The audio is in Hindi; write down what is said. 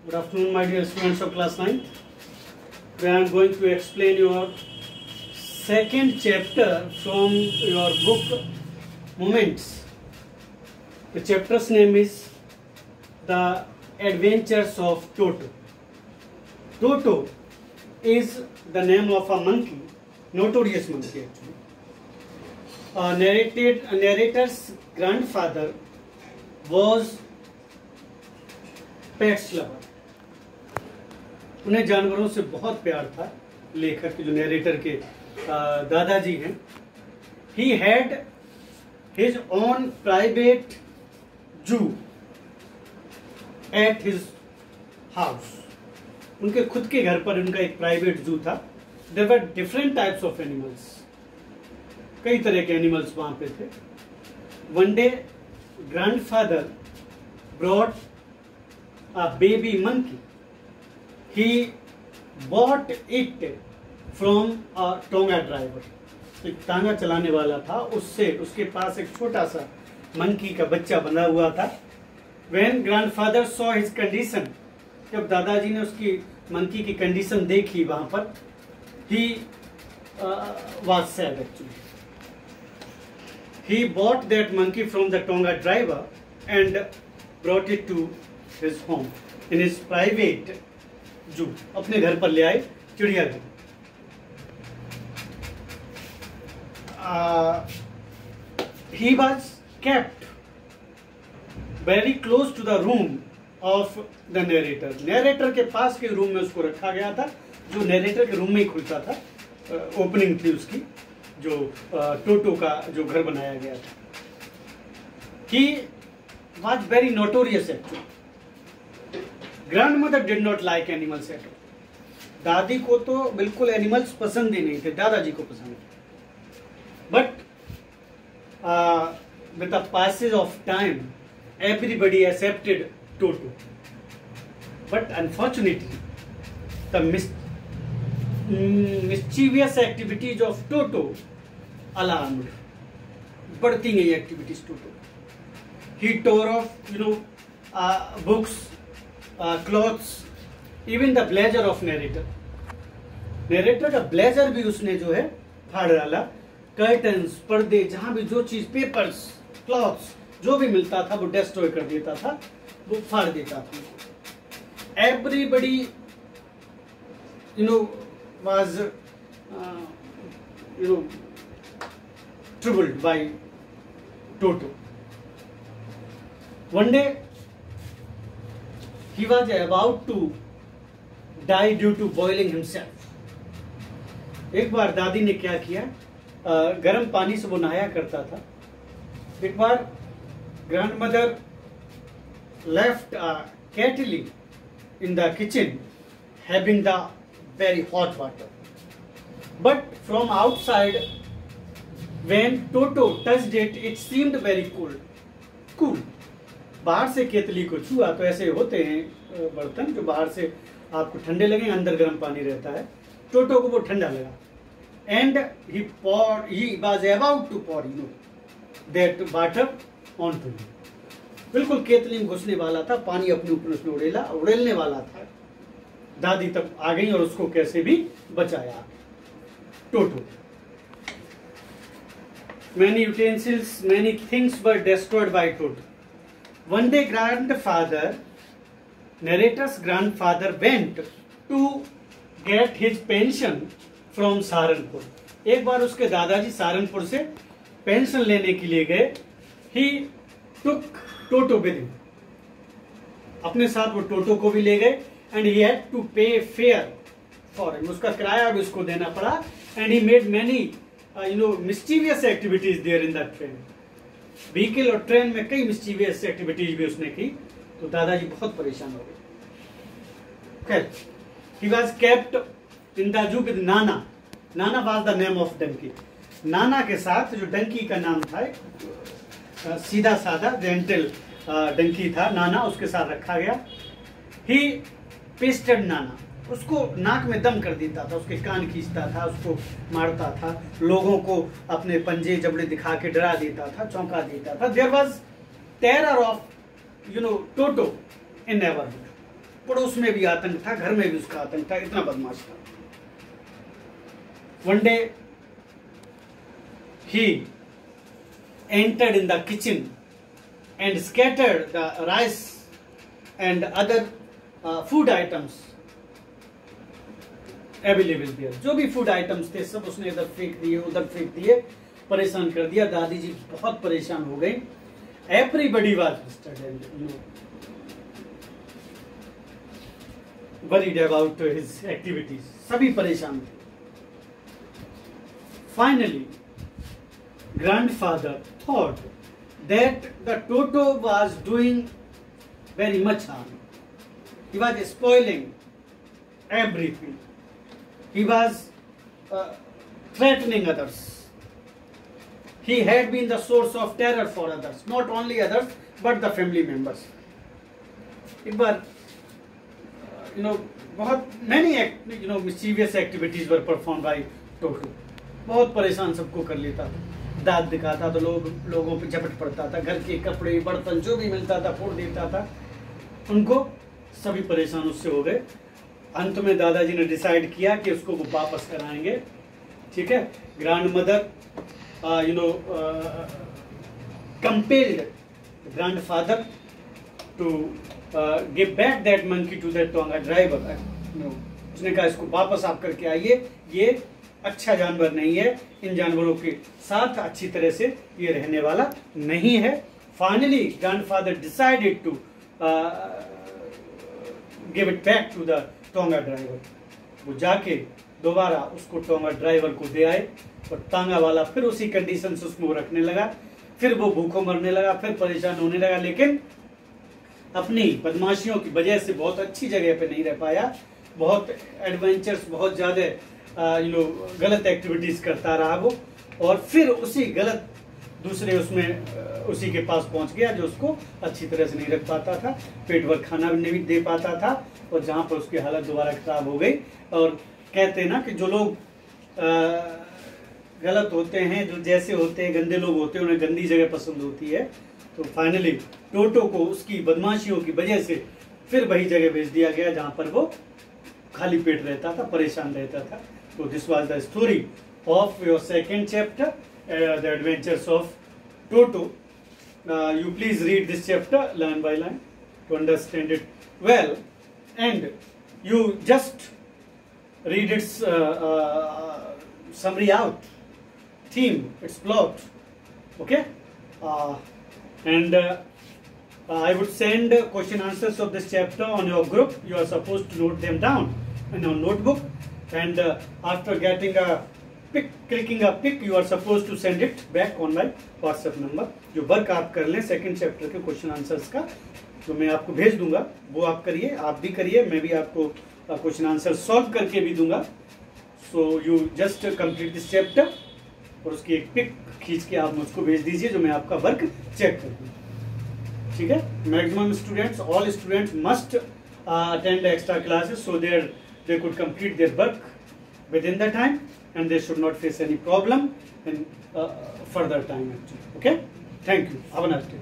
Good afternoon, my dear students of class 9th. Where I am going to explain your second chapter from your book Moments. The chapter's name is The Adventures of Toto. Toto is the name of a monkey, notorious monkey actually. Narrator's grandfather was pets lover. उन्हें जानवरों से बहुत प्यार था. लेखक जो नरेटर के दादाजी हैं, he had his own private zoo at his house. उनके खुद के घर पर उनका एक प्राइवेट जू था. There were different types of animals. कई तरह के एनिमल्स वहां पे थे. One day grandfather brought a baby monkey. He bought it from a tonga driver. एक तांगा चलाने वाला था, उससे उसके पास एक छोटा सा मंकी का बच्चा बना हुआ था. When grandfather saw his condition, जब दादाजी ने उसकी मंकी की कंडीशन देखी वहां पर, he was sad actually. He bought that monkey from the Tonga driver and brought it to his home in his private zoo. अपने घर पर ले आए चिड़ियाघर. He was kept very close to the room of the narrator. Narrator के पास के रूम में उसको रखा गया था, जो narrator के रूम में ही खुलता था. ओपनिंग थी उसकी, जो टोटो का जो घर बनाया गया था. He was very notorious actually. Grandmother did not like animals at all. दादी को तो बिल्कुल एनिमल्स पसंद ही नहीं थे, दादाजी को पसंद थे. But with the passage of time, everybody accepted Toto. But unfortunately, the mischievous activities of Toto alarmed. बढ़ती गई activities Toto. He tore off, books, clothes, even the blazer of narrator. Narrator का ब्लेजर भी उसने जो है फाड़ डाला. कर्टन्स, पर्दे, जहां भी जो चीज, पेपर्स, क्लॉथ्स, जो भी मिलता था वो डिस्ट्रॉय कर देता था, वो फाड़ देता था. Everybody, was, troubled by Toto. One day, he was about to die due to boiling himself. एक बार दादी ने क्या किया, गर्म पानी से वो नहाया करता था. एक बार grandmother left a kettle in the kitchen having the very hot water. But from outside, when Toto touched it, it seemed very cool. बाहर से केतली को छुआ तो ऐसे होते हैं बर्तन जो बाहर से आपको ठंडे लगे, अंदर गर्म पानी रहता है. टोटो को वो ठंडा लगा. And he was about to pour that water onto him. बिल्कुल केतली में घुसने वाला था, पानी अपने ऊपर उसने उड़ेलने वाला था. दादी तब आ गई और उसको कैसे भी बचाया. टोटो. Many utensils, many things were destroyed by Toto. One day, narrator's grandfather went to get his pension from Saharanpur. एक बार उसके दादाजी सहारनपुर से पेंशन लेने के लिए गए. He took Toto with him. अपने साथ वो टोटो को भी ले गए. And he had to pay fare for him. उसका किराया भी उसको देना पड़ा. And he made many, mischievous activities there in that train. Vehicle और ट्रेन में कई मिस्चीवियस एक्टिविटीज भी उसने की. तो दादाजी बहुत परेशान हो गए. He was kept in the zoo with Nana. Nana was the name of donkey. नाना के साथ, जो डंकी का नाम था, सीधा साधा जेंटल डंकी था नाना, उसके साथ रखा गया. He pestered नाना. उसको नाक में दम कर देता था, उसके कान खींचता था, उसको मारता था, लोगों को अपने पंजे जबड़े दिखा के डरा देता था, चौंका देता था. There was terror of Toto in neighborhood. पड़ोस में भी आतंक था, घर में भी उसका आतंक था, इतना बदमाश था। One day he entered in the kitchen and scattered the rice and other food items available there. जो भी फूड आइटम्स थे सब उसने इधर फेंक दिए, उधर फेंक दिए, परेशान कर दिया। दादी जी बहुत परेशान हो गई। Everybody was disturbed, worried about his activities. सभी परेशान थे। Finally, grandfather thought that the Toto was doing very much harm. He was spoiling everything. He was threatening others. He had been the source of terror for others, not only others but the family members. एक बार बहुत many mischievous activities were performed by Toto. बहुत परेशान सबको कर लेता था, दांत दिखाता तो लोगों पे झपट पड़ता था, घर के कपड़े बर्तन जो भी मिलता था फोड़ देता था उनको। सभी परेशान उससे हो गए। अंत में दादाजी ने डिसाइड किया कि उसको वो वापस कराएंगे। ठीक है, grand mother compelled grandfather to give back that monkey to that tonga driver. उसने कहा इसको वापस आप करके आइए, ये अच्छा जानवर नहीं है, इन जानवरों के साथ अच्छी तरह से ये रहने वाला नहीं है। Finally grandfather decided to give it back to the tonga driver. वो जाके दोबारा उसको टोंगा ड्राइवर को दे आए और टांगा वाला फिर उसी कंडीशन से उसको रखने लगा। फिर वो भूखों मरने लगा, फिर परेशान होने लगा, लेकिन अपनी बदमाशियों की वजह से बहुत अच्छी जगह पे नहीं रह पाया। बहुत एडवेंचर्स, बहुत ज्यादा गलत एक्टिविटीज करता रहा वो, और फिर उसी गलत दूसरे उसमें उसी के पास पहुंच गया जो उसको अच्छी तरह से नहीं रख पाता था, पेट भर खाना भी नहीं दे पाता था, और जहां पर उसकी हालत दोबारा खराब हो गई। और कहते हैं ना कि जो लोग गलत होते हैं, जो जैसे होते हैं, गंदे लोग होते हैं, उन्हें गंदी जगह पसंद होती है। तो फाइनली टोटो को उसकी बदमाशियों की वजह से फिर वही जगह भेज दिया गया जहां पर वो खाली पेट रहता था, परेशान रहता था। So this was the story of your second chapter, the adventures of Toto. You please read this chapter line by line to understand it well, and you just read its summary out, theme, its plot. Okay, and I would send question answers of this chapter on your group. You are supposed to note them down in your notebook. And after getting a pic, clicking a pic, you are supposed to send it back on my WhatsApp number. जो वर्क आप कर लें सेकंड चैप्टर के क्वेश्चन आंसर्स का, तो मैं आपको भेज दूंगा, वो आप करिए, आप भी करिए, मैं भी आपको क्वेश्चन आंसर सॉल्व करके भी दूंगा। So you just complete this chapter और उसकी एक पिक खींच के आप मुझको भेज दीजिए जो मैं आपका वर्क चेक कर दूँ। ठीक है, maximum students, all students must attend extra classes so they could complete their work within the time and they should not face any problem in further time actually. Okay, thank you, have a nice day.